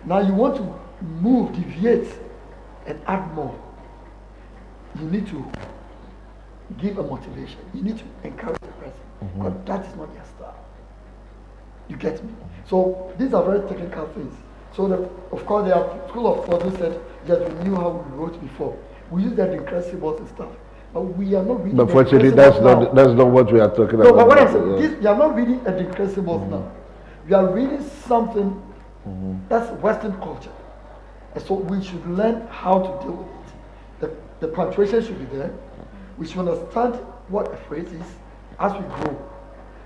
Now you want to move, deviate, and add more. You need to give a motivation. You need to encourage the person. Because that is not their style. You get me? So these are very technical things. So of course there are school of thought who said, yes, we knew how we wrote before. We use that incredibles and stuff. But we are not reading. But fortunately, that's not what we are talking about. No, but what I'm saying, you are not reading a incredibles now. You are reading something that's Western culture. And so we should learn how to deal with it. The punctuation should be there. We should understand what a phrase is as we grow.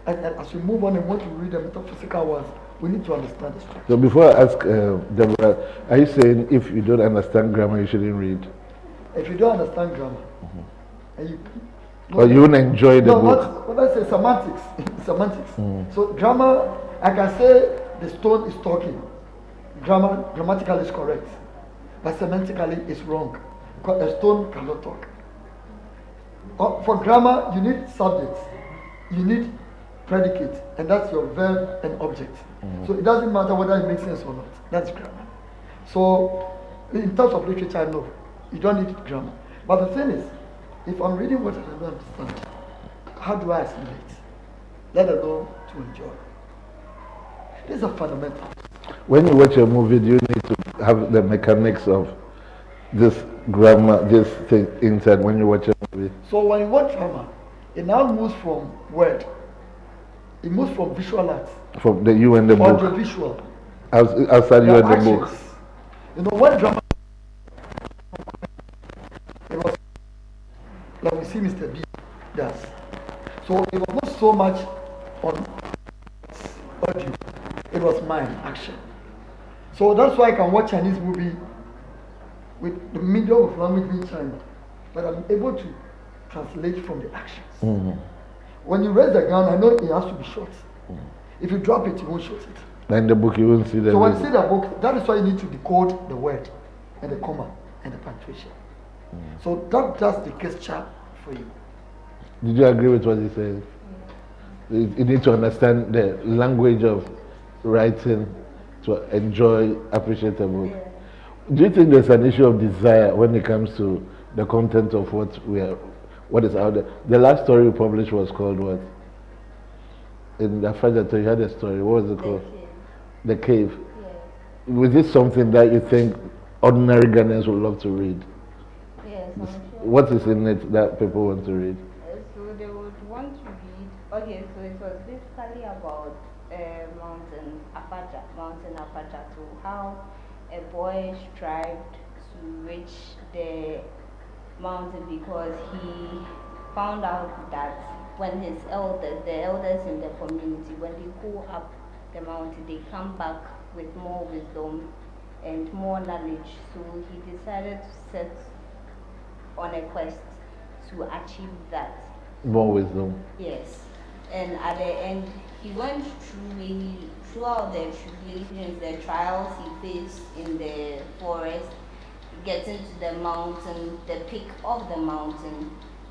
And as we move on and want to read the metaphysical ones, we need to understand the structure. So before I ask Deborah, are you saying if you don't understand grammar, you shouldn't read? If you don't understand grammar, and you... Or you won't enjoy the book? No, let's say semantics. Semantics. So grammar, I can say the stone is talking. Grammatically is correct. But semantically it's wrong. Because a stone cannot talk. For grammar, you need subjects. You need predicate, and that's your verb and object. So it doesn't matter whether it makes sense or not. That's grammar. So in terms of literature, no, you don't need grammar. But the thing is, if I'm reading what I don't understand, how do I assimilate? Let alone to enjoy. These are fundamental. When you watch a movie, do you need to have the mechanics of this grammar, this thing inside when you watch a movie? So when you watch drama, it now moves from word. It moves from visual arts. From the you and the book. Audiovisual. Outside you and the book. You know, when drama, it was like we see Mr. B does. So it was not so much on audio. It was mind, action. So that's why I can watch Chinese movie with the medium of language being China, but I'm able to translate from the actions. When you raise the gun, I know it has to be short. If you drop it, you won't shoot it. In the book, you won't see the. So when you see the book, that is why you need to decode the word and the comma and the punctuation. So that does the gesture for you. Did you agree with what he said? You need to understand the language of writing to enjoy, appreciate a book. Do you think there's an issue of desire when it comes to the content of what is out there? The last story you published was called what? In the fact that you had a story. What was it called? The Cave. Yes. Was this something that you think ordinary Ghanaians would love to read? Yes. What is in it that people want to read? So they would want to read. Okay, so it was basically about Mountain Apache, so how a boy strived to reach the mountain because he found out that when his elders, the elders in the community, when they go up the mountain, they come back with more wisdom and more knowledge. So he decided to set on a quest to achieve that. More wisdom. Yes. And at the end, he went throughout the tribulations, the trials he faced in the forest, getting to the mountain, the peak of the mountain,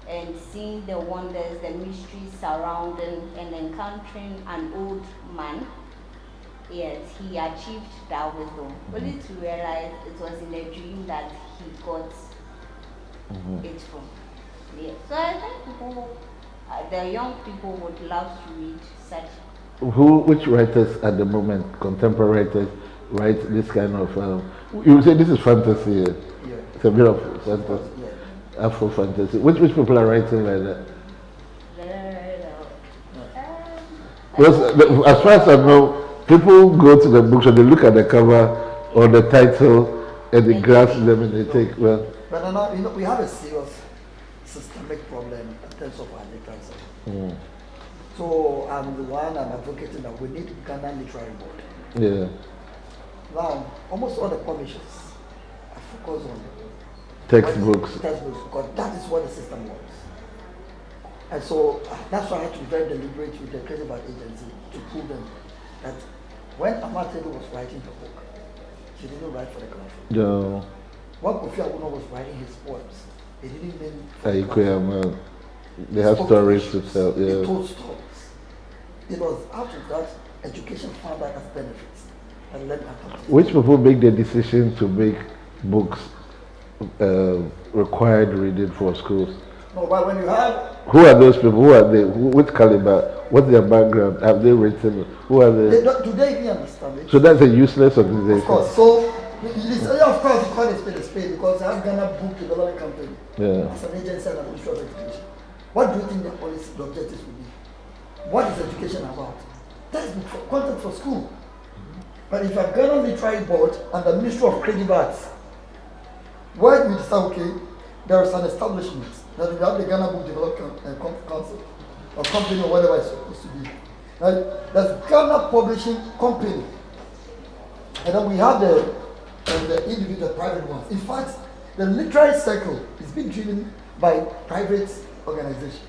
and seeing the wonders, the mysteries surrounding, and encountering an old man. Yes, he achieved that wisdom. Only to realize it was in a dream that he got it from. Yeah. So I think people, the young people would love to read such. Which writers at the moment, contemporary writers, write this kind of? You would say this is fantasy. Yeah. It's a bit of fantasy, Afro fantasy. Which people are writing like that? Because as far as I know, people go to the bookshop, they look at the cover or the title, and they grasp them and they take well. But now, you know, we have a serious systemic problem in terms of our literature. So I'm the one I'm advocating that we need Ghana Literary Board. Yeah. Now, almost all the publishers are focused on textbooks, because that is what the system wants. And so that's why I had to be very deliberate with the Creative Art Agency to prove them that when Amatelu was writing her book, she didn't write for the country. No. When Kofi Awuno was writing his poems, he didn't mean for they have stories to tell. Yeah. They told stories. It was after that education found that as benefits. and let them adopt it. Which people make the decision to make books required reading for schools? No, but when you have... Who are those people? Who are they? Which caliber? What's their background? Have they written? Who are they? Do they even understand it? So that's a useless organization. Of course. So, of course, you call it a spade because I have Ghana Book Development Company as an agency and an Ministry of Education. What do you think the policy, the objectives will be? What is education about? Textbook for content for school. But if I've Ghana Literary Board and the Ministry of Creative Arts, where we decide, okay, there is an establishment that we have the Ghana Book Development Council or company or whatever it's supposed to be. Right? There's Ghana Publishing Company, and then we have the individual private ones. In fact, the literary circle is being driven by private organizations.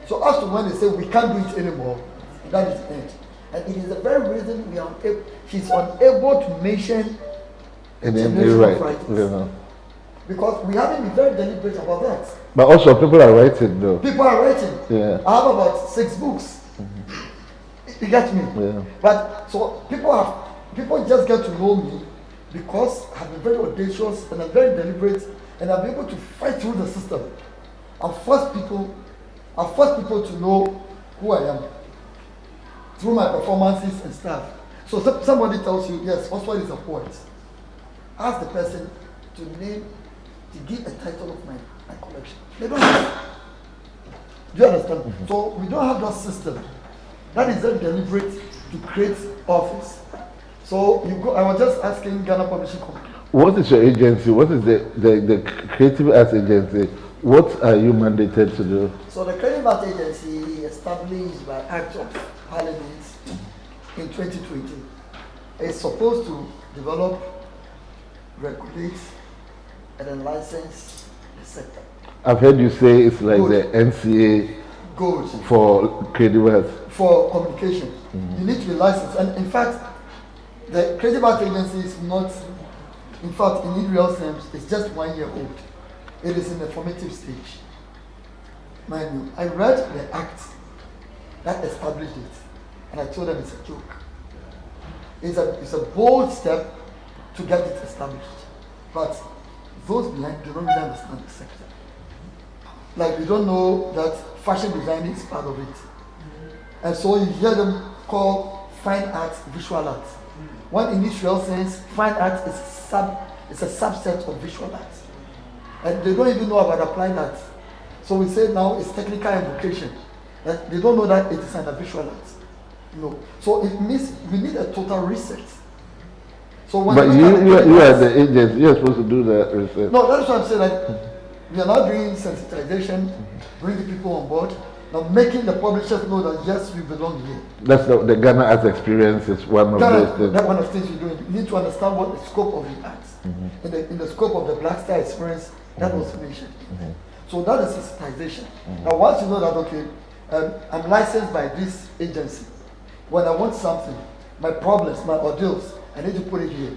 So as to when they say we can't do it anymore, that is the end. And it is the very reason we are she's unable to mention generation of writers. Because we haven't been very deliberate about that. But also people are writing though. People are writing. Yeah. I have about 6 books. You get me? Yeah. But so people just get to know me because I've been very audacious and I'm very deliberate and I'm able to fight through the system. I force people to know who I am through my performances and stuff. So somebody tells you, yes, Oswald is a poet. Ask the person to give a title of my collection. They don't have it. Do you understand? Mm-hmm. So we don't have that system. That is very deliberate to create office. So you go. I was just asking Ghana Publishing Company. What is your agency? What is the Creative Arts Agency? What are you mandated to do? So the Creative Arts Agency, established by Act of Parliament in 2020, is supposed to develop, regulate, and then license the sector. I've heard you say it's like Good. the NCA Good. for creative arts. For communication. You need to be licensed. And in fact, the Creative Arts Agency is not, in fact, in real terms, it's just 1 year old. It is in the formative stage. Mind you, I read the act that established it, and I told them it's a joke. It's a bold step to get it established. But those behind do not really understand the sector. Like, we don't know that fashion designing is part of it. And so you hear them call fine arts visual arts. When in its real sense, fine arts is a subset of visual arts. And they don't even know about applied arts. So we say now it's technical invocation. And they don't know that it is under visual arts. No. So it means we need a total reset. So when but you are the agent, you're supposed to do that research. No, that's what I'm saying. Like, we are now doing sensitization, bringing people on board, now making the publishers know that yes, we belong here. That's the Ghana Arts Experience is one of those things. That's one of the things we're doing. You need to understand what the scope of the arts. In the scope of the Black Star Experience, that was mentioned. So that is sensitization. Now once you know that, okay, I'm licensed by this agency. When I want something, my problems, my ordeals, I need to put it here.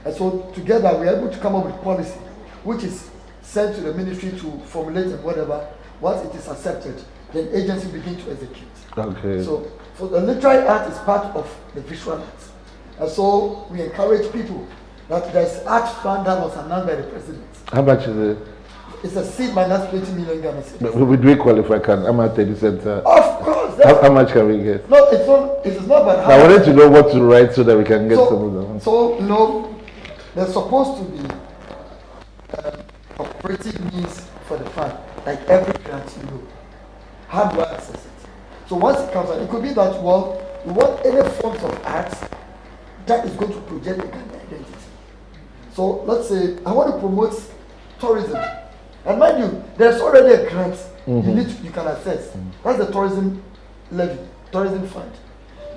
And so together we're able to come up with policy, which is sent to the ministry to formulate and whatever. Once it is accepted, then agency begin to execute. Okay. So the literary art is part of the visual arts. And so we encourage people that there's art fund that was announced by the president. How much is it? It's a seed minus 20 million Ghana cedis. But we do qualify? Can I'm at 30 center. Of course. How much can we get? No, it is not about how. I wanted to know what to write so that we can get some of them. So, you know, there's supposed to be operating means for the fund, like every grant you know. How do I access it? So once it comes out, it could be that, well, we want any forms of art that is going to project the Ghana identity. So let's say I want to promote tourism. And mind you, there's already a grant you can access. That's the tourism levy, tourism fund.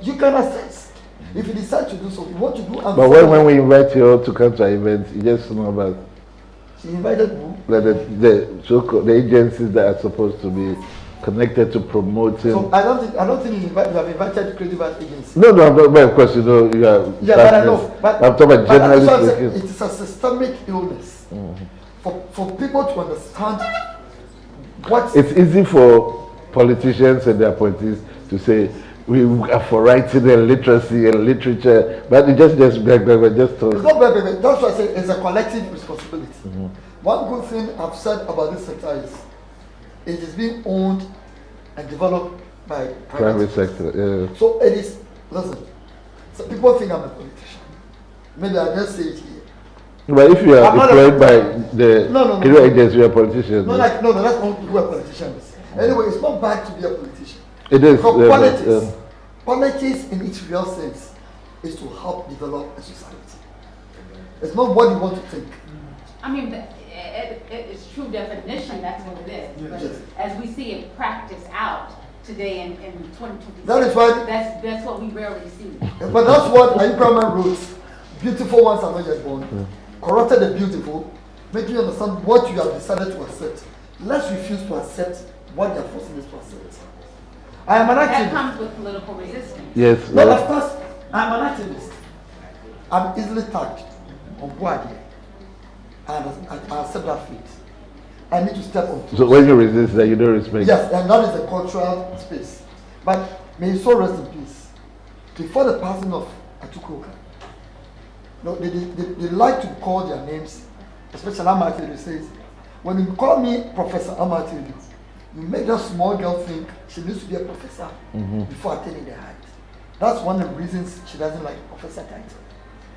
You can access. If you decide to do so, you want to do. But when we invite you all to come to our events, you just know about. You invited who? The agencies that are supposed to be connected to promoting. So I don't think you have invited creative art agencies. No, but of course you know you are. Yeah, but I know. But I'm talking about journalists. It is a systemic illness. For people to understand what. It's easy for politicians and their appointees to say we are for writing and literacy and literature, but it just It's not bad, that's why I say it's a collective responsibility. One good thing I've said about this sector is it is being owned and developed by private sector. Yeah. So it is, listen, so people think I'm a politician. Maybe I just say it here. But if you are I'm not employed by the career agency, you are a politician. No, that's not who a politician is. Anyway, it's not bad to be a politician. It is. Politics in its real sense is to help develop a society. It's not what you want to think. I mean, it's true definition, that's what it is. But as we see it practiced out today in 2026, that is why that's what we rarely see. But that's what Abraham wrote. Beautiful ones are not yet born. Corrupted the beautiful, making you understand what you have decided to accept. Let's refuse to accept what they are forcing us to accept. I am an activist. That comes with political resistance. Yes. No, of course, I'm an activist. I'm easily tagged on board here. And I accept that fate. I need to step on. So when you resist that, you don't respect. Yes, and that is a cultural space. But may his soul rest in peace. Before the passing of Atukoka, no, they like to call their names, especially Amatiri says, when you call me Professor Amatiri, you make that small girl think she needs to be a professor before attaining the height. That's one of the reasons she doesn't like professor title.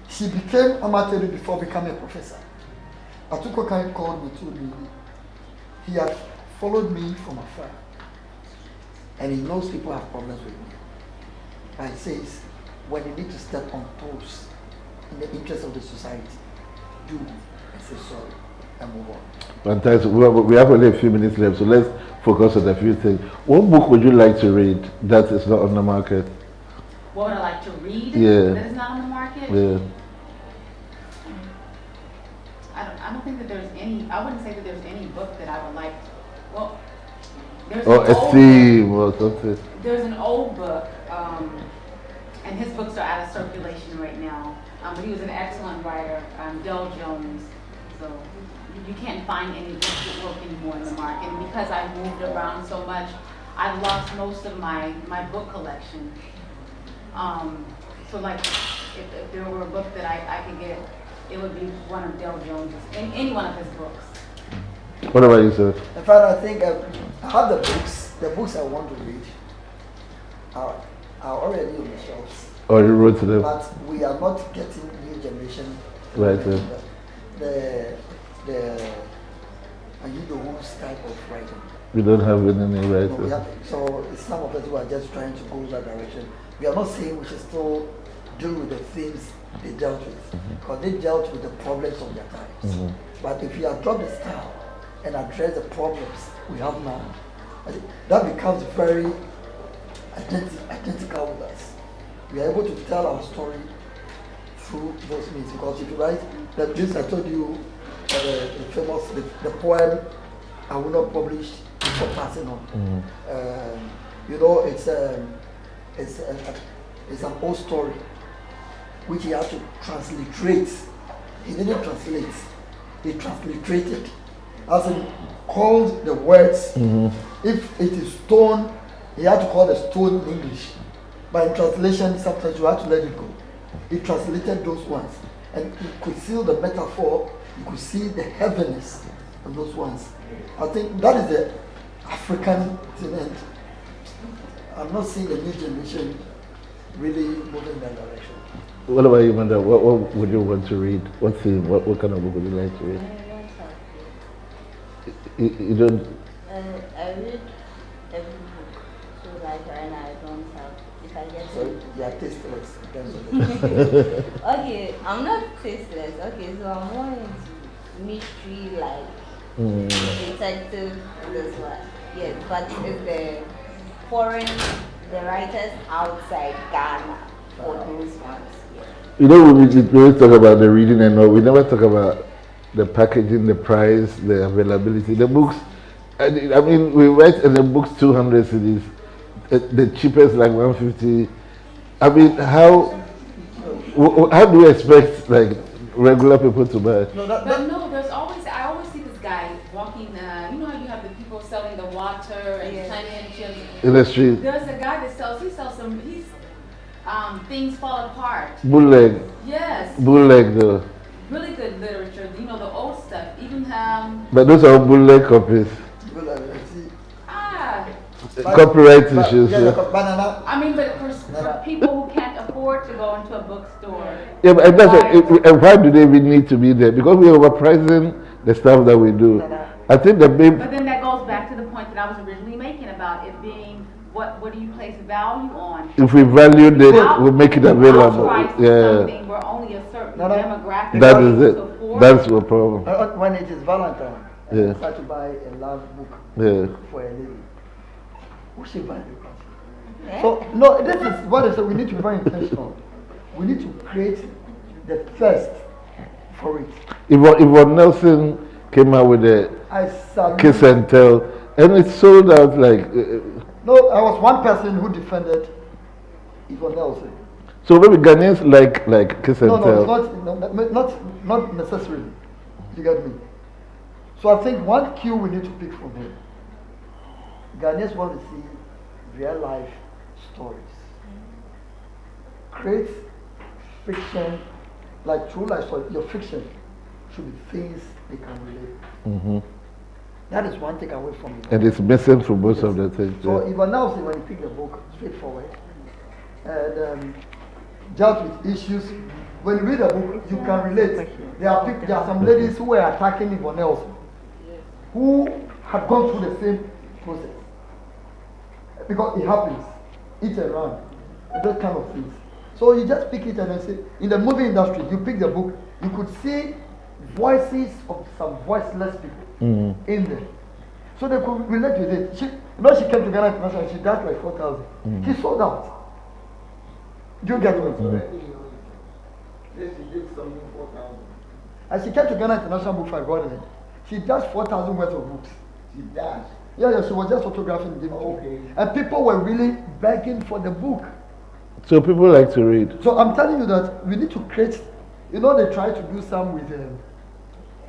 She became Amatiri before becoming a professor. Atukoka called me, told me he had followed me from afar, and he knows people have problems with me. And he says, when you need to step on toes in the interest of the society, do and say sorry and move on. Fantastic. We have only a few minutes left, so let's focus on a few things. What book would you like to read that is not on the market? What would I like to read that is not on the market? Yeah. I don't think that there's any, I wouldn't say that there's any book that I would like, well, there's Esteem or something. There's an old book, and his books are out of circulation right now, but he was an excellent writer, Del Jones, so you can't find any books that work anymore in the market, and because I moved around so much, I've lost most of my book collection. So like, if there were a book that I could get, it would be one of Del Jones's, any one of his books. What about you, sir? In fact, I think I have the books I want to read are already on the shelves. Oh, you wrote to them? But we are not getting new generation. Right, The Aidoo type of writing. We don't have any writers. No, so some of us who are just trying to go that direction. We are not saying we should still deal with the things they dealt with, because they dealt with the problems of their times. But if you adopt the style and address the problems we have now, I think that becomes very identical with us. We are able to tell our story through those means, because if you write that this I told you, the famous the poem I will not publish before passing on. You know, it's an old story which he had to transliterate. He didn't translate, he transliterated, as in called the words. If it is stone, he had to call the stone in English. But in translation, sometimes you have to let it go. He translated those ones, and you could see the metaphor, you could see the heaviness of those ones. I think that is the African thing, and I'm not seeing the new generation really moving in that direction. What about you, Manda? What would you want to read? What theme? What kind of book would you like to read? You don't? I read every book, so like right now I don't have. If I get So you are tasteless in terms of okay, I'm not tasteless. Okay, so I'm more into mystery, like detective, this one. Yes, but it's the foreign, the writers outside Ghana for those ones. Yes. You know, we always talk about the reading and all. We never talk about the packaging, the price, the availability, the books. I mean, we write in the books 200 CDs. The cheapest like 150. I mean, how do we expect like regular people to buy? No, there's always, I always see this guy walking, you know how you have the people selling the water and Chinese chips in the street. There's a guy that sells, he sells some some, Things Fall Apart. Bootleg. Yes. Bootleg though. Really good literature. You know, the old stuff. Even, But those are bootleg copies. Copyright issues. Banana. I mean, but for people who can't afford to go into a bookstore. Yeah, but that's why do they even need to be there? Because we're overpricing the stuff that we do. I think the big. But then that goes back to the point that I was originally making about it being what do you place value on? If we valued it, we make it available. Yeah. Something where only a certain demographic. That is it. That's the problem. When it is Valentine, I decide to buy a love book for a lady. Who should buy the book? So no, this is what I said. We need to be very intentional. We need to create the thirst for it. Yvonne Nelson came out with a Kiss and Tell, and it sold out like. No, I was one person who defended Yvonne Nelson. So maybe Ghanaians like Kiss and Tell. Not necessarily. You get me? So I think one cue we need to pick from here. Ghanaians want to see real life stories. Create fiction, like true life story. Your fiction should be things they can relate. That is one thing away from it. And it's missing from most of the things. So even now, when you pick the book, straightforward, and dealt with issues. When you read a book, you can relate. There are some ladies who were attacking Yvonne Nelson, who had gone through the same process. Because it happens, each and run, those kind of things. So you just pick it and then say, in the movie industry, you pick the book, you could see voices of some voiceless people in there. So they could relate with it. She came to Ghana International, she died like 4,000. She sold out. Do you get me? Yes, she did something 4,000. And she came to Ghana International Book Fair, got it. She does 4,000 worth of books. She does. Yeah, she was just photographing the book. Okay. And people were really begging for the book. So people like to read. So I'm telling you that we need to create, they tried to do some with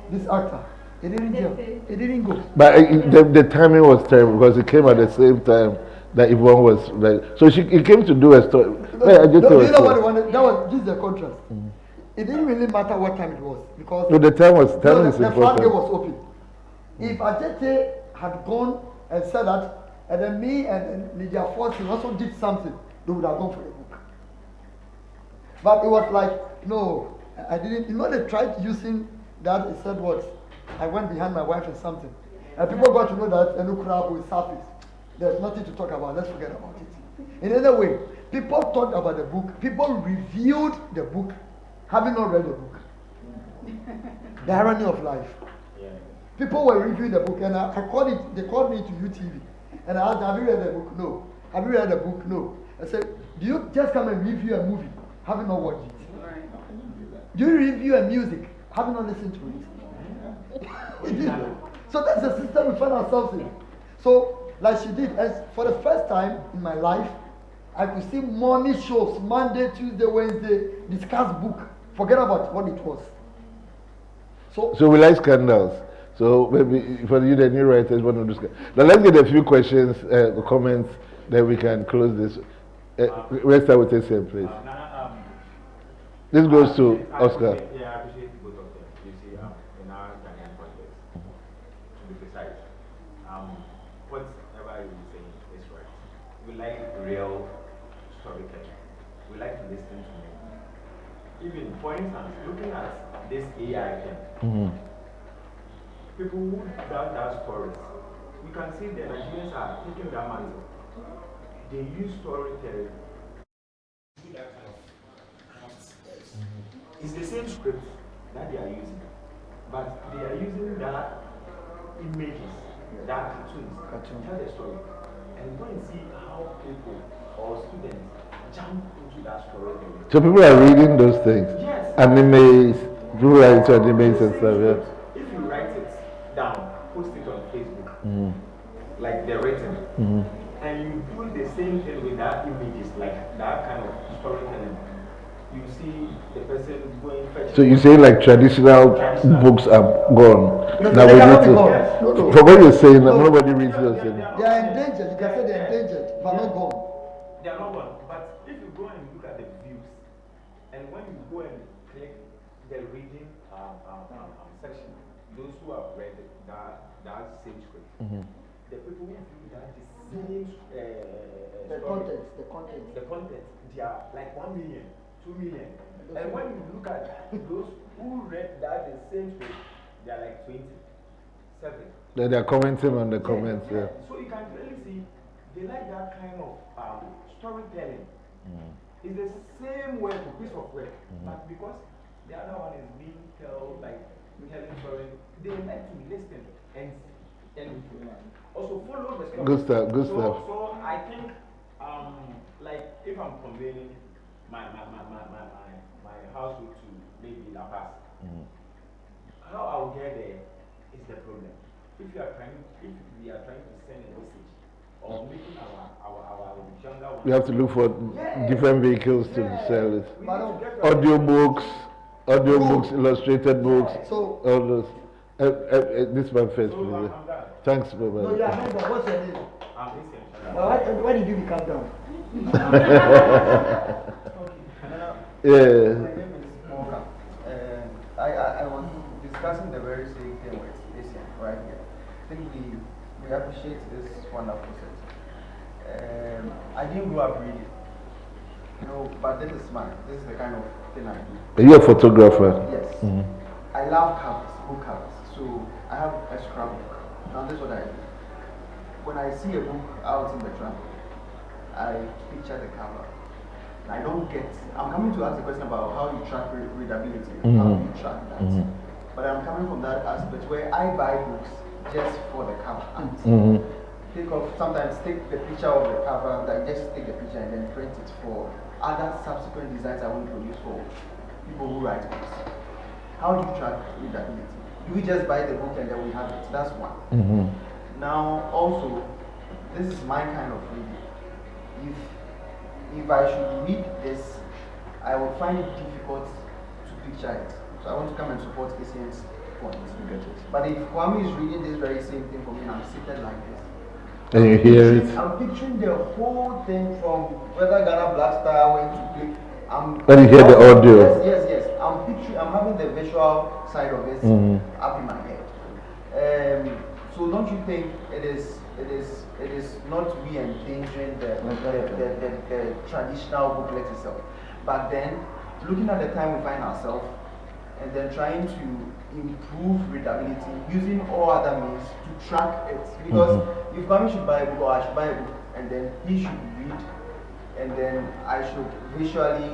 this actor. It didn't go. But the timing was terrible because it came at the same time that Yvonne was like, so it came to do a story. You know what they wanted? This is the contrast. It didn't really matter what time it was because the time is the important. floodgate was open. If Ajete had gone and said that, and then me and Lydia Forson also did something, they would have gone for the book. But it was like, no, I didn't. They tried using that. It said what? I went behind my wife and something. And people got to know that Enukra will surface. There's nothing to talk about. Let's forget about it. In any way, people talked about the book. People reviewed the book, having not read the book. The irony of life. People were reviewing the book, and they called me to UTV. And I asked, have you read the book? No. Have you read the book? No. I said, do you just come and review a movie, having not watched it? Do you review a music, having not listened to it? So that's the system we find ourselves in. So, like she did, as for the first time in my life, I could see morning shows, Monday, Tuesday, Wednesday, discuss book. Forget about what it was. So we like scandals. So maybe for you, the new writers want to discuss. Now let's get a few questions, comments, then we can close this. Let's start with this please. This goes to Oscar. Yeah, I appreciate both of them. You see, in our Ghanaian context, to be precise, whatever you're saying is right. We like real storytelling. We like to listen to them. Even, for instance, looking at this AI thing, people who done that stories, we can see the Nigerians are taking that mantle. They use storytelling. That kind of craft. It's the same script that they are using, but they are using that images, that cartoons, tell the story. And go and see how people or students jump into that storytelling. So people are reading those things. Yes. Animes, people are into animes and stuff, yeah. If you write it down, post it on Facebook, like they're written, and you do the same thing with that images, like that kind of storytelling, you see the person going fetching. So you say like traditional books are gone. No, now they we cannot need be to. gone. No. From what you're saying, nobody reads those things. They are endangered. You can say they are endangered, but not gone. they are not one. But if you go and look at the views, and when you go and click the reading section, those who have read that same script, the people who view that the same the content, they are like 1 million, 2 million. And when you look at those who read that the same script, they are like 27. They are commenting on the comments, yeah. So you can really see they like that kind of storytelling. It's the same work, a piece of work, but because the other one is being telling story, they like to listen and also follow the story. Good stuff, good stuff. So I think like if I'm conveying my household to maybe La Paz, how I'll get there is the problem. If we are trying to send a message or making our younger ones, we have to look for different vehicles to sell it. Audiobooks, illustrated books, so, all those. This one first, please. Thanks, Baba. No, yeah, no, but what's your name? Why did you become down? Yeah. My name is Morgan. I was discussing the very same thing with Asian right here. I think we appreciate this wonderful set. I didn't grow up reading, but this is the kind of thing I do. Are you a photographer? Yes. I love covers, book covers. So I have a scrapbook. Now this is what I do. When I see a book out in the traffic, I picture the cover. I'm coming to ask a question about how you track readability. How do you track that? But I'm coming from that aspect where I buy books just for the cover. Sometimes take the picture of the cover, just take the picture and then print it for other subsequent designs I want to produce for people who write books. How do you track readability? Do we just buy the book and then we have it? That's one. Now, also, this is my kind of reading. If I should read this, I would find it difficult to picture it. So I want to come and support ACN's point. But if Kwame is reading this very same thing for me and I'm seated like this, and you hear it. I'm picturing the whole thing from whether Ghana Black Star went to play. When you hear the audio. Yes. I'm having the visual side of it up in my head. So don't you think it is not we endangering the traditional booklet itself, but then looking at the time we find ourselves and then trying to improve readability using all other means to track it, because if Kwame should buy a book or I should buy a book and then he should read and then I should visually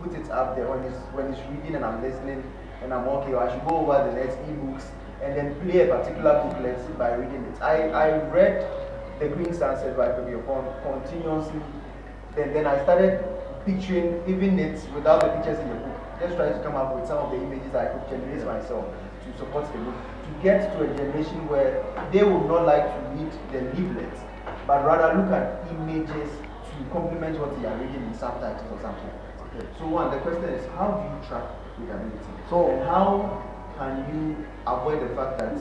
put it up there when he's reading and I'm listening and I'm okay, or I should go over the next ebooks and then play a particular booklet by reading it. I read The Green Sunset by Toby continuously, then I started picturing even it without the pictures in the book, just trying to come up with some of the images I could generate myself to support the book, to get to a generation where they would not like to read the leaflets, but rather look at images to complement what they are reading in subtitles or something. Okay. So the question is, how do you track readability? So how can you avoid the fact that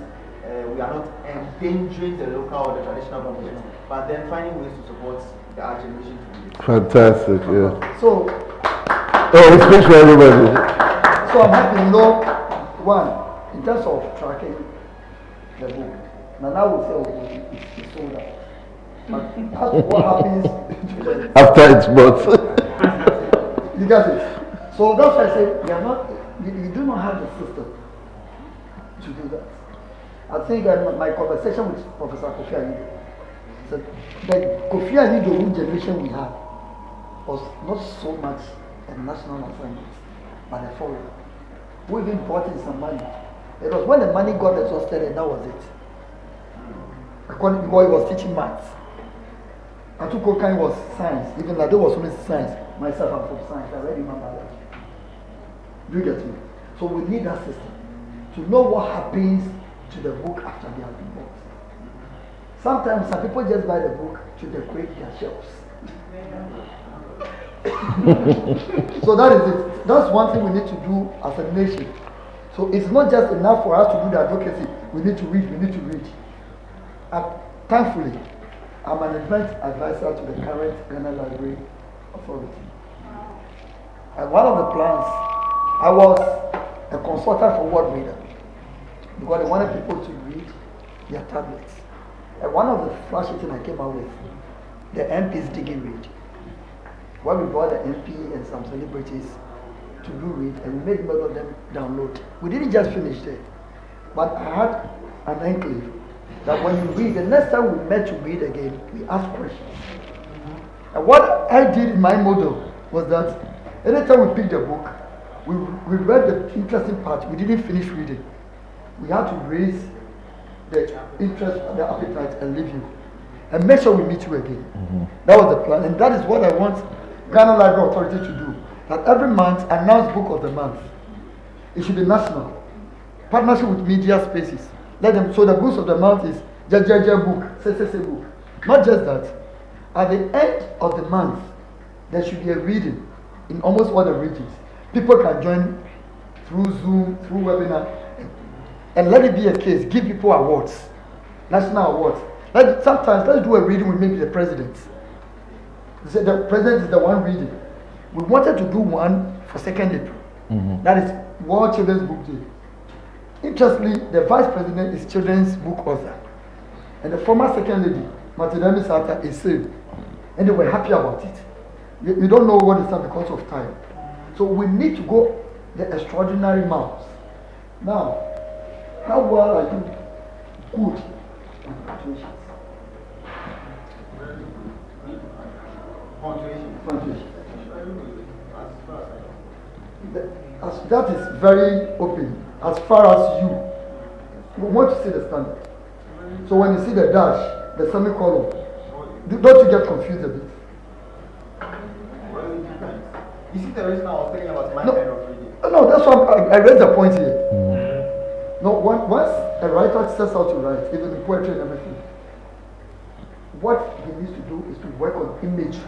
we are not endangering the local or the traditional booklet, but then finding ways to support our generation to read it? Fantastic, yeah. So, it speaks for everybody. So I'm happy to know, one, in terms of tracking the book, Nana will say, it's sold out. But that's what happens after it's bought. You get it? So that's why I say we do not have the system to do that. I think my conversation with Professor Kofi Aidoo said the Kofi Aidoo generation we had was not so much a national assignment, but a foreign. We even brought in some money. It was when the money got exhausted and that was it. According to what he was teaching maths. Atukokai was science, even Lado was only science. Myself, I'm from science, I already remember that. Do you get me? So we need that system to know what happens to the book after they have been bought. Sometimes some people just buy the book to decorate their shelves. So that is it. That's one thing we need to do as a nation. So it's not just enough for us to do the advocacy. We need to read, we need to read. Thankfully, I'm an event advisor to the current Ghana Library Authority. And one of the plans, I was a consultant for World Reader because they wanted people to read their tablets. And one of the flashy things I came out with, the MPs digging read. Where we brought the MP and some celebrities to do read, and we made most of them download. We didn't just finish there, but I had an enclave that when you read, the next time we met to read again, we ask questions. And what I did in my model was that anytime we picked a book, we read the interesting part, we didn't finish reading. We had to raise the interest, the appetite, and leave you. And make sure we meet you again. That was the plan, and that is what I want Ghana Library Authority to do. That every month, announce book of the month. It should be national. Partnership with media spaces. Let them, so the books of the month is JJJ book, say book. Not just that. At the end of the month, there should be a reading in almost all the regions. People can join through Zoom, through webinar, and let it be a case. Give people awards, national awards. Sometimes let's do a reading with maybe the president. The president is the one reading. We wanted to do one for 2nd April. That is World Children's Book Day. Interestingly, the vice president is children's book author. And the former second lady, Matidemi Sata, is same. And they were happy about it. We don't know what is that because of time. So we need to go the extraordinary miles. Now, how well are you? Good. Punctuation. That is very open. As far as we want to see the standard. So when you see the dash, the semicolon, don't you get confused a bit? You see the reason I was telling about my kind of reading? No, that's why I raised the point here. No, once a writer sets out to write, even in poetry and everything, what he needs to do is to work on imagery.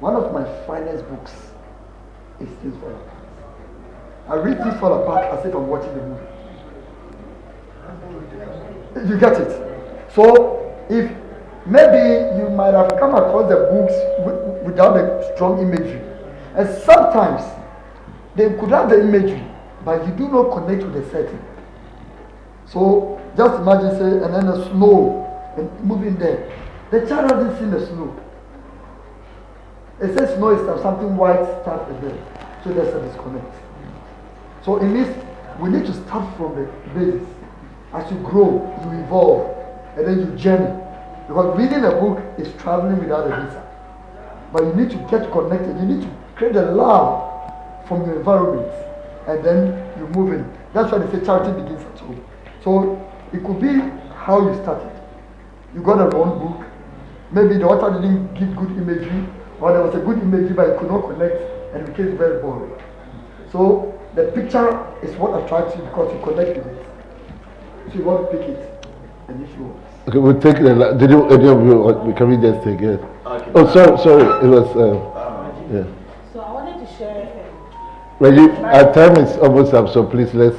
One of my finest books is Things Fall Apart. I read Things Fall Apart as if I'm watching the movie. You get it? So, if maybe you might have come across the books without a strong imagery, and sometimes they could have the imagery, but you do not connect with the setting. So, just imagine, say, and then the snow, and moving there. The child hasn't seen the snow. It says snow is something white stuff there. So there's a disconnect. So in this, we need to start from the basis. As you grow, you evolve, and then you journey. Because reading a book is traveling without a visa. But you need to get connected. You need to create a love from your environment, and then you move in. That's why they say charity begins at home. So it could be how you started. You got a wrong book. Maybe the author didn't give good imagery, or there was a good imagery but it could not connect, and it became very boring. So the picture is what attracts you because you connect with it. So you want to pick it, and if you want. Okay, we'll take the. Did you, any of you, can we just take it? Okay. Oh, sorry, it was. Yeah. So I wanted to share. Well, our time is almost up, so please let's.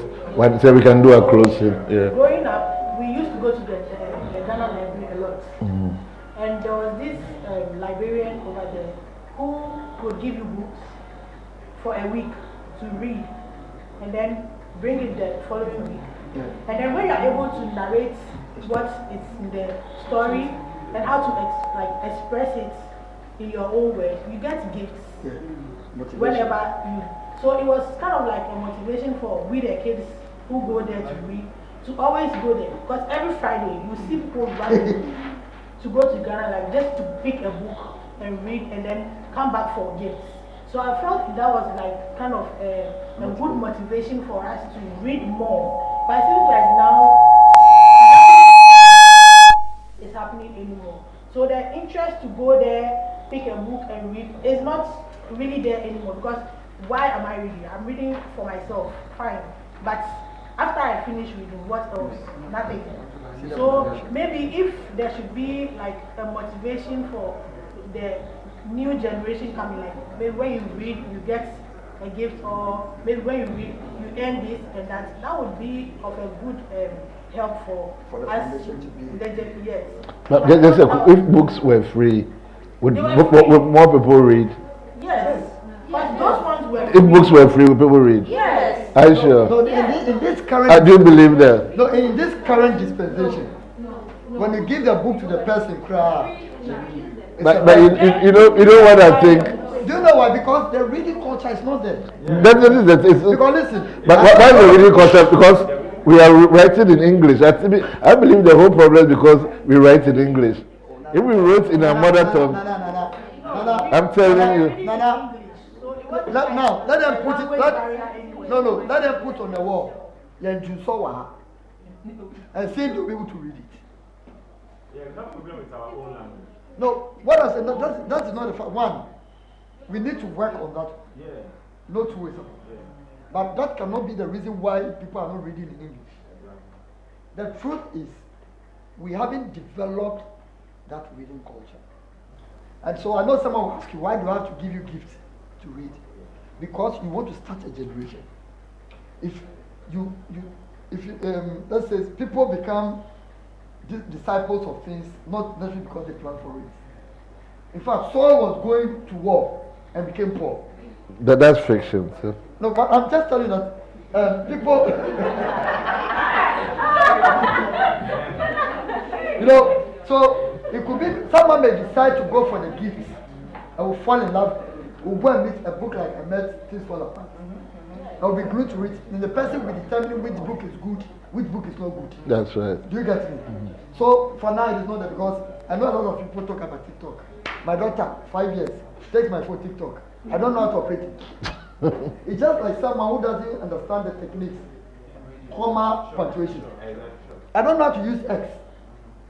So we can do a closing. Yeah. Growing up, we used to go to the Ghana Library a lot. And there was this librarian over there who would give you books for a week to read and then bring it the following week. And then when you're able to narrate what is in the story and how to express it in your own words, you get gifts whenever you. So it was kind of like a motivation for we the kids who go there to read, to always go there. Because every Friday you see people running to go to Ghana Library just to pick a book and read and then come back for gifts. So I felt that was like kind of a good motivation for us to read more. But it seems like now it's happening anymore. So the interest to go there, pick a book and read is not really there anymore. Because why am I reading? I'm reading for myself, fine. But after I finish reading, what else? Nothing. So maybe if there should be like a motivation for the new generation coming, like maybe when you read, you get a gift, or maybe when you read, you earn this and that. That would be of a good help For the us foundation to be- yes. But just if books were free, would more people read? Yes. But those ones were If books were free, would people read? yes. Are you sure? No, in this current. I do believe that. No, in this current dispensation, when you give the book to the person, cry. But you know what I think. Do you know why? Because the reading culture is not there. That is that. Because listen. But why is the reading culture? Because we are writing in English. I believe the whole problem is because we write in English. If we wrote in our mother tongue, I'm telling you. Now let them put it. Let them put on the wall. And see to be able to read it. Yeah, we have problem with our own language. No, what I said, that is not the fact. One, we need to work on that. Yeah. No two ways about it. Yeah. But that cannot be the reason why people are not reading in English. The truth is, we haven't developed that reading culture. And so I know someone will ask you, why do I have to give you gifts to read? Because you want to start a generation. If you let's say people become disciples of things, not necessarily because they plan for it. In fact, Saul was going to war and became poor. That's fiction. So. No, but I'm just telling you that people, so it could be someone may decide to go for the gifts and will fall in love, will go and meet a book like I met Things Fall Apart. I will be glued to it, and the person will determine which book is good, which book is not good. That's right. Do you get me? So for now it is not that, because I know a lot of people talk about TikTok. My daughter, 5 years, takes my phone TikTok. I don't know how to operate it. It's just like someone who doesn't understand the techniques, comma, punctuation. I don't know how to use X.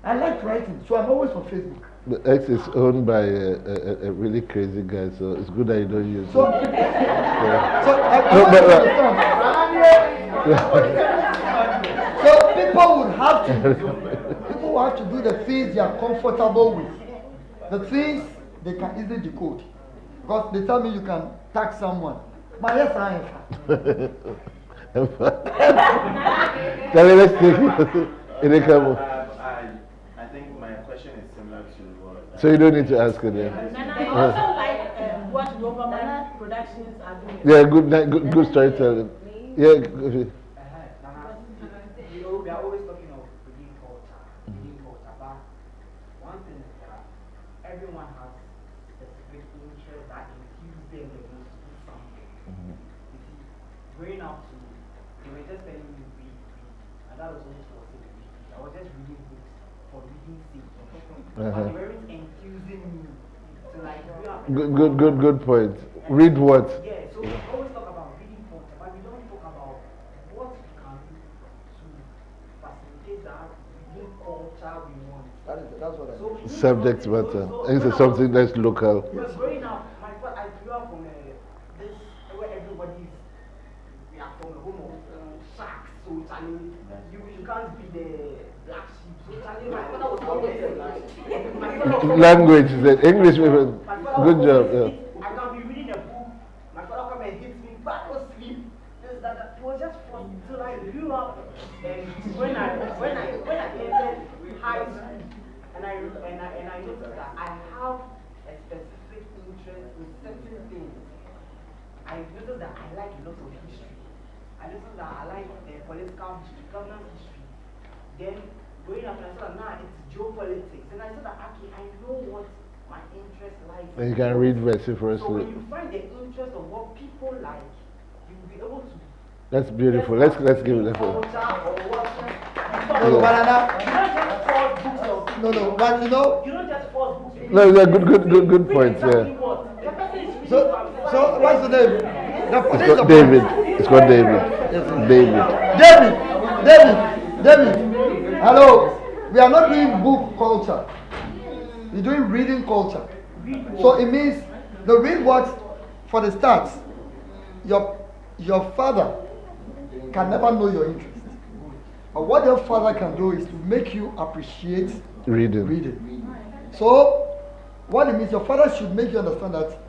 I like writing, so I'm always on Facebook. The X is owned by a really crazy guy, so it's good that you don't use So, it. So people would have to do the things they are comfortable with. The things they can easily decode. Because they tell me you can tax someone. My yes, I am. Let's take it. I think my question is similar to what. So you don't need to ask it then. And I also like what government productions are doing. Yeah, good storytelling. Yeah. We are always talking of reading culture, but one thing is that everyone has specific interests that infuse them the most to do something. You see, growing up to, they were just telling me read, and that was almost what I read. I was just reading books for reading sake. But they weren't infusing me to like Good point. Read what? Yeah, so we always talk about reading culture, but we don't talk about what we can do to facilitate that reading culture we want. That's what I So we Subject matter. It's something that's local. Because growing up, I grew up from this where everybody is, we are from a home of sharks, so Charlie, you can't be the black sheep. So Charlie, my father was always Language, the English people. Good job. Yeah. I can be reading a book, my father come and hit me, back to sleep. This, that. It was just fun. So I grew up, and when I entered high school, and I noticed that I have a specific interest in certain things. I noticed that I like a lot of history. I noticed that I like political history, governance history. Then growing up, I saw that now it's geopolitics, and I saw that okay, I know what my interest lies. And you can read So when vociferously. you find the interest of what people like, you'll be able to. That's beautiful. Let's give it a Culture effort. or what. No, banana. You don't just force books of. No, but you know. You don't just force books. No, yeah, good points. Yeah. So what's the name? It's called David. It's called David. David. Hello. We are not doing book culture. We're doing reading culture. So it means the read what for the start. Your father can never know your interest. But what your father can do is to make you appreciate Reading. So what it means, your father should make you understand that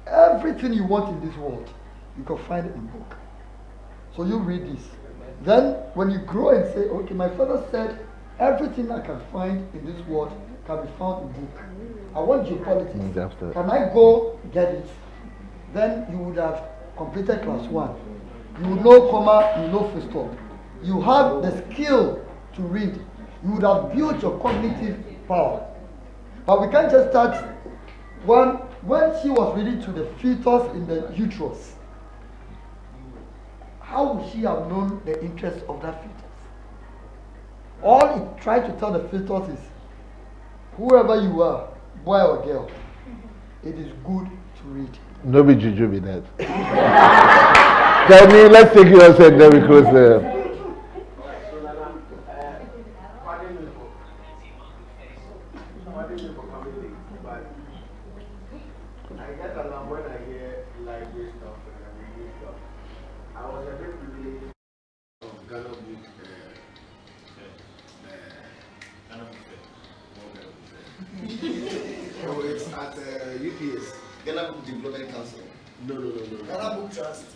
everything you want in this world, you can find it in book. So you read this. Then when you grow and say, okay, my father said everything I can find in this world can be found in book. I want geopolitics. Can I go get it? Then you would have completed class 1. You would know comma, you know full stop. You have the skill to read. You would have built your cognitive power. But we can't just start when she was reading to the fetus in the uterus. How would she have known the interest of that fetus? All it tried to tell the fetus is, whoever you are, boy or girl, it is good to read. No be juju be that. Tell me, let's take yours and then we close there. It's at UPS, Ghana Book Development Council. No. Ghana Book Trust.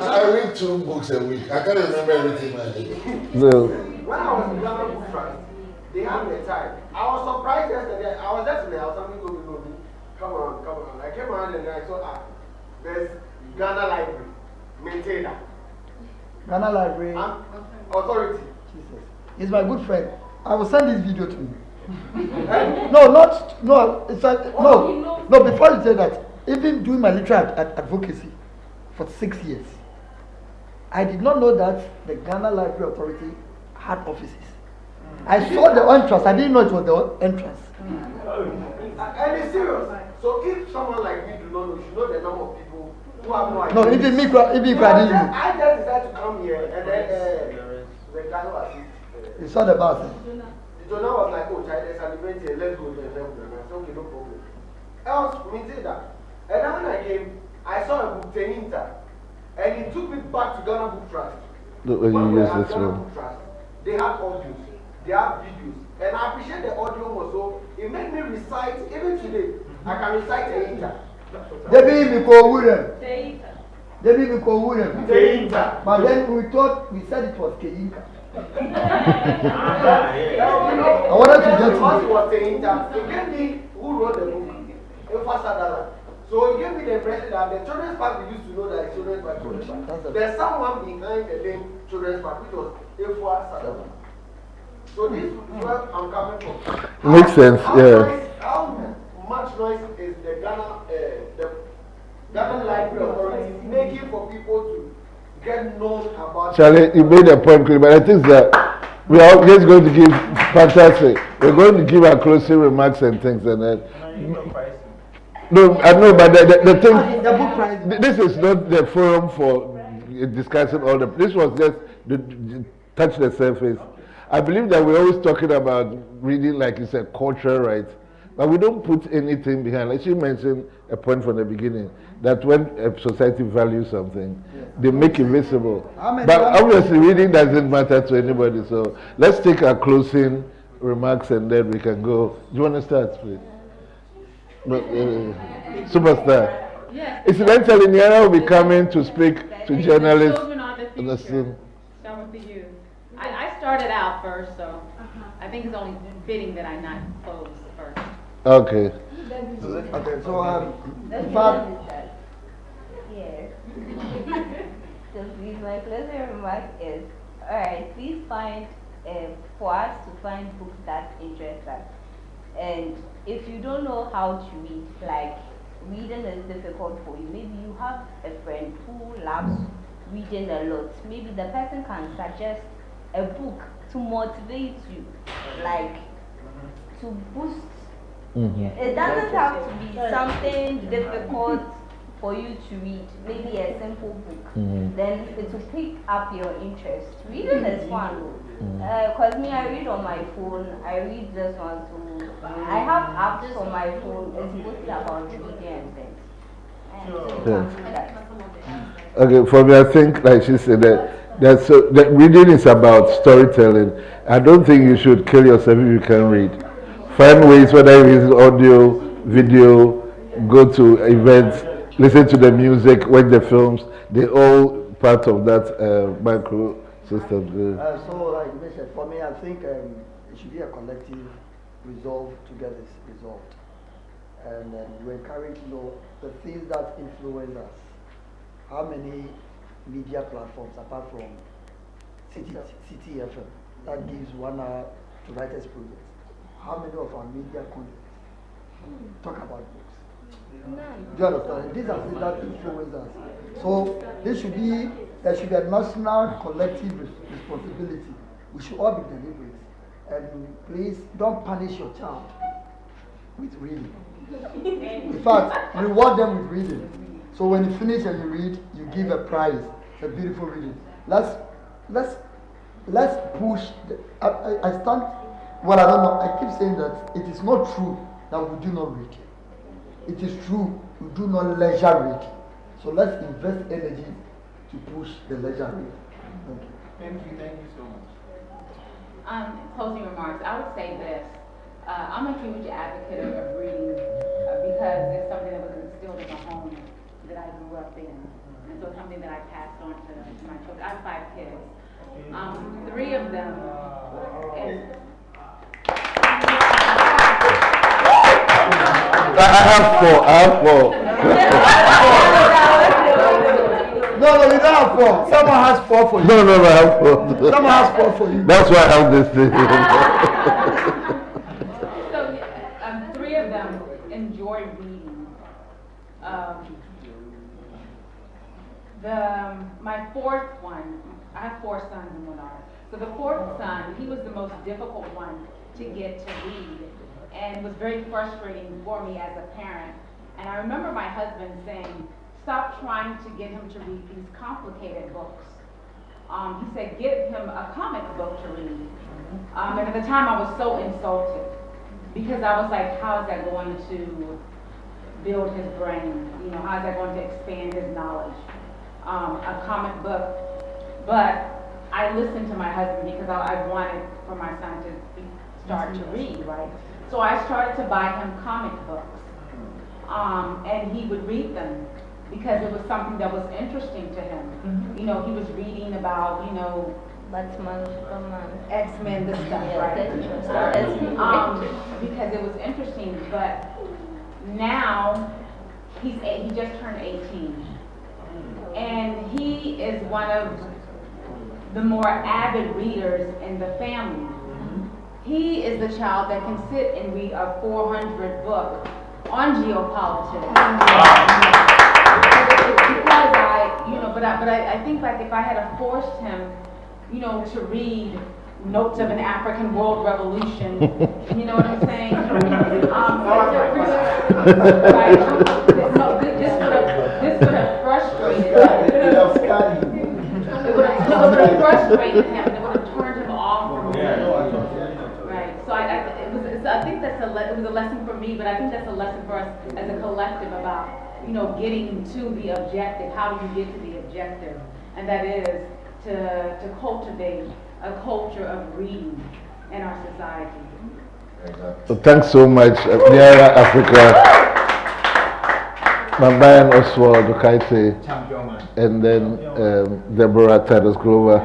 I read 2 books a week. I can't remember everything I did. No. When I was in Ghana Book Trust, they had the time. I was surprised yesterday. I was just in the house, something told me, come on. I came around and I saw, there's Ghana Library, maintainer. Ghana Library. Authority. Jesus. He's my good friend. I will send this video to you. It's like, no, before you say that, even doing my literary advocacy for 6 years, I did not know that the Ghana Library Authority had offices. I saw the entrance. I didn't know it was the entrance. And it's serious. So if someone like me do not know, you should know the number of people who have no idea. No, even me, I didn't know. I just decided to come here, and then the guy who assisted. You saw the bus. The donor was like, oh, child, there's an event here, let's go there. I said, okay, no problem. Else, me say that. And then when I came, I saw a book, Teninta, and he took me back to Ghana Book Trust. When we at Ghana Book Trust, they have audios, they have videos, and I appreciate the audio more, so it made me recite, even today, I can recite Teninta. Debbie Miko William. But then we said it was Keinka. I wanted to get because it was Teninta, he gave me who wrote the book, Efa Sadala. So he gave me the impression that the children's park we used to know that it's children's park. There's someone behind the name children's park, which was Efa Sadala. So this is where I'm coming from. Makes sense, yeah. How much noise is the Ghana Library Authority making for people to get known about? Charlie, you made a point, but I think that we are just going to give fantastic. We're going to give our closing remarks and things and that. No, I know, but the thing, this is not the forum for discussing all the. This was just touch the surface. I believe that we're always talking about reading, like you said, cultural rights, but we don't put anything behind. Like you mentioned a point from the beginning, that when a society values something, they make it visible. But obviously, reading doesn't matter to anybody. So let's take our closing remarks and then we can go. Do you want to start, please? But, superstar. Yes. Incidentally, Niara will be coming to speak to journalists. Start with the youth. I started out first, so I think it's only fitting that I not close first. Okay. Okay, so yes. So please, my closing remark is, alright, please find, for us to find books that interest us. And if you don't know how to read, like reading is difficult for you, maybe you have a friend who loves reading a lot. Maybe the person can suggest a book to motivate you, like to boost. It doesn't have to be something difficult for you to read, maybe a simple book, then it will pick up your interest. Reading is fun, because me, I read on my phone. I read this one too. I have apps on my phone. It's mostly about reading and things. And so Okay, for me, I think, like she said, that reading is about storytelling. I don't think you should kill yourself if you can read. Find ways, whether it is audio, video, go to events, listen to the music, watch the films. They're all part of that micro system. So, like you said, for me, I think it should be a collective resolve to get this resolved. And we encourage, the things that influence us. How many media platforms, apart from CTFM, that gives 1 hour to writers' projects? How many of our media content talk about books? None. Do you understand? These are things that influence us. So there should be a national collective responsibility. We should all be deliberate. And please don't punish your child with reading. In fact, reward them with reading. So when you finish and you read, you give a prize. It's a beautiful reading. Let's push. I stand. Well, I don't know. I keep saying that it is not true that we do not read. It is true we do not leisure read. So let's invest energy to push the leisure read. Thank you. Thank you so much. Closing remarks. I would say this. I'm a huge advocate of reading because it's something that was instilled in the home that I grew up in. And so it's something that I passed on to my children. I have 5 kids. 3 of them. I have 4. No, you don't have 4. Someone has 4 for you. No, I have 4. Someone has 4 for you. That's why I have this thing. So 3 of them enjoy reading. My 4th one, I have 4 sons and 1 daughter. So the 4th son, he was the most difficult one to get to read, and was very frustrating for me as a parent. And I remember my husband saying, stop trying to get him to read these complicated books. He said, get him a comic book to read. And at the time I was so insulted, because I was like, how is that going to build his brain? How is that going to expand his knowledge? A comic book. But I listened to my husband because I wanted for my son to start to read, right? So I started to buy him comic books. And he would read them because it was something that was interesting to him. He was reading about, X-Men, this stuff, right? Because it was interesting. But now he just turned 18. And he is one of the more avid readers in the family. He is the child that can sit and read a 400 book on geopolitics. Because I think like if I had forced him, to read Notes of an African World Revolution, you know what I'm saying? This would have frustrated him. It would have frustrated him. It would have turned him off from reading. Right. So I think it was a lesson for me, but I think that's a lesson for us as a collective about, getting to the objective. How do you get to the objective? And that is to cultivate a culture of reading in our society. So thanks so much, Niara Africa, Mambayan Oswald Okaite, and then Deborah Titus Glover.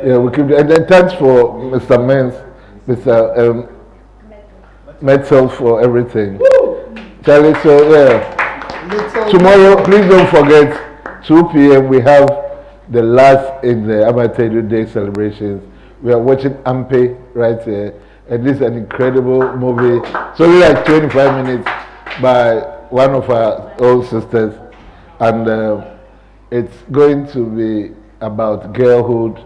We keep, and then thanks for Mr. Menz, Mr. Metzel for everything. Charlie, so tomorrow, please don't forget, 2 p.m. we have the last in the Aidoo Day celebrations. We are watching Ampe right here, and this is an incredible movie. It's only like 25 minutes by one of our old sisters, and it's going to be about girlhood,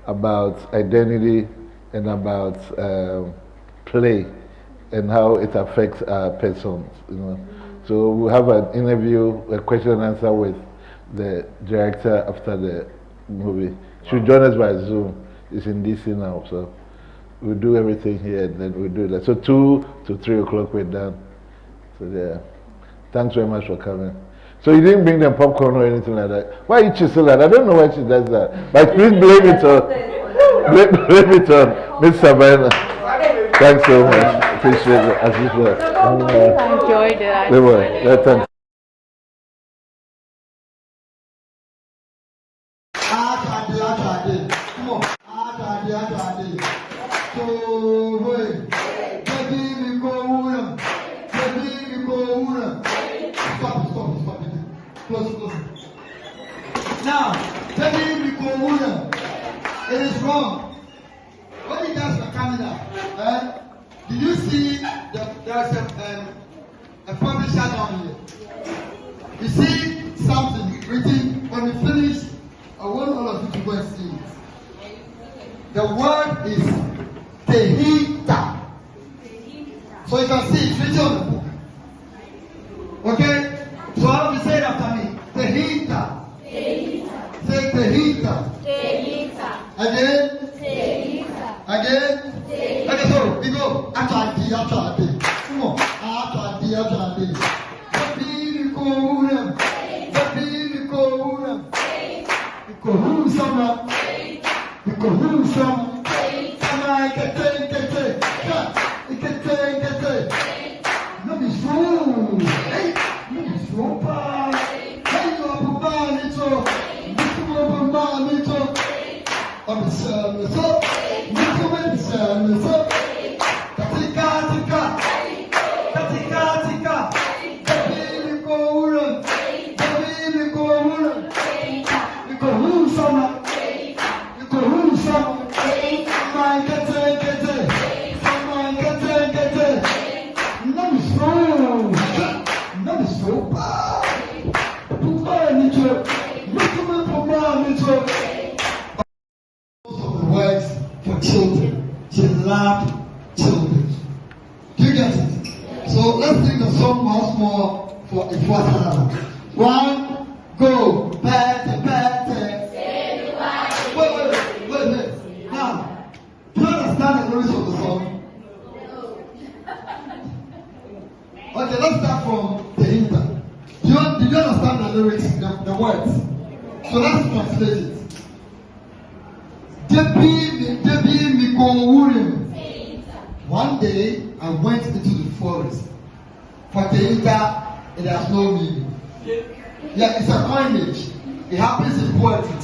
about identity, and about play, and how it affects our persons. So we'll have an interview, a question and answer with the director after the movie. She'll join us by Zoom. It's in DC now, so we'll do everything here and then we'll do that. So 2 to 3 o'clock we're done. So yeah, thanks very much for coming. So you didn't bring them popcorn or anything like that. Why you chisel that? I don't know why she does that. But please blame it on blame it on Miss Savannah. Thanks so much. Appreciate it as usual. I enjoyed it. Thanks. Come on. So wait. Baby, we go. Stop it. Close. Now, baby, we go. It is wrong. What he does for Canada, did you see there's a publisher down here? You see something written when we finish. I want all of you to go and see it. The word is Tehita. So you can see it's written on the book. Okay? So how do you say it after me? Tehita. Say Tehita. Again? Again? Okay, so we go. After come on. After words for children. She loved children. Do you get it? So let's sing the song once more for Ifuatana. 1, go. Pete. Wait. Now, do you understand the lyrics of the song? Okay, let's start from the intro. Do you understand the lyrics, the words? So let's translate it. One day I went into the forest. For Teita, it has no meaning. Yeah, it's a coinage. It happens in poetry.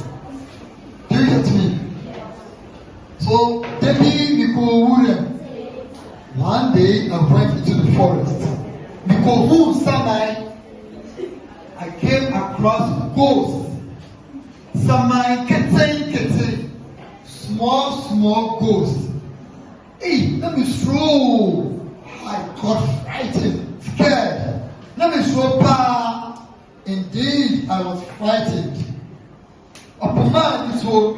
Do you get me? So one day I went into the forest. I came across ghosts. Small ghosts. Hey, let me throw. I got frightened, scared. Let me throw. Indeed, I was frightened. Upon my so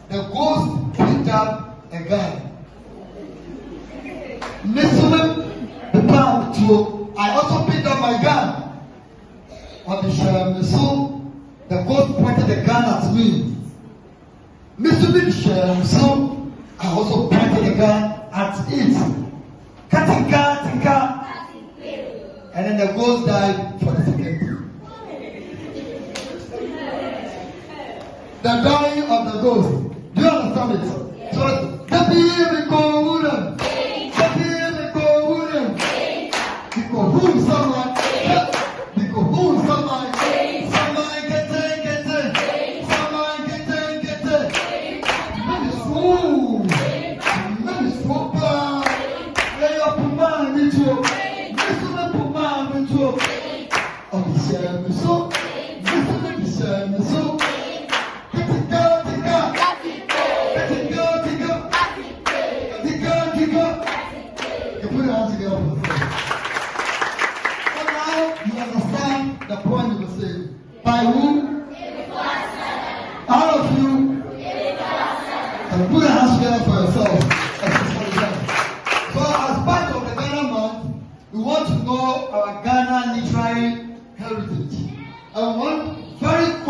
the ghost picked up a gun. I also picked up my gun. On the the ghost pointed the gun at me. I also pointed the gun at it. Tinka. And then the ghost died for the second time. The dying of the ghost. Do you understand it? So,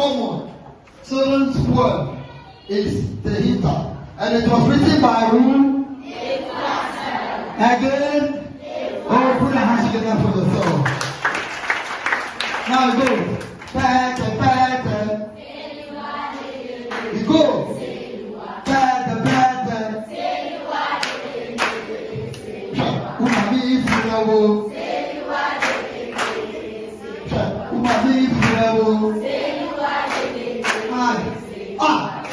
common. Children's poem is the Hita. And it was written by who? Again? Oh, put a hand together for the song. Now it goes. Better, better. It goes. Better, better. Umami furawo. Umami furawo.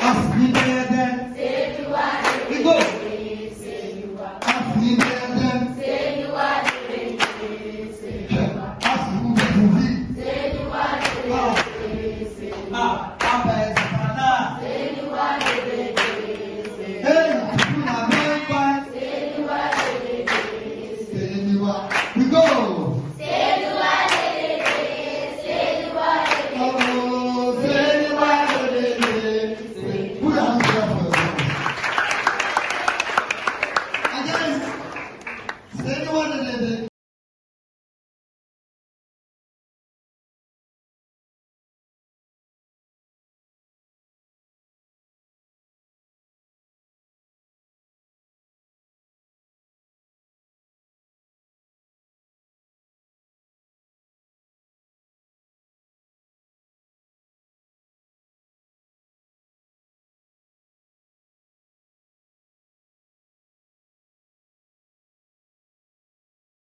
Ask me better. It goes. Ask me better. Ask me better.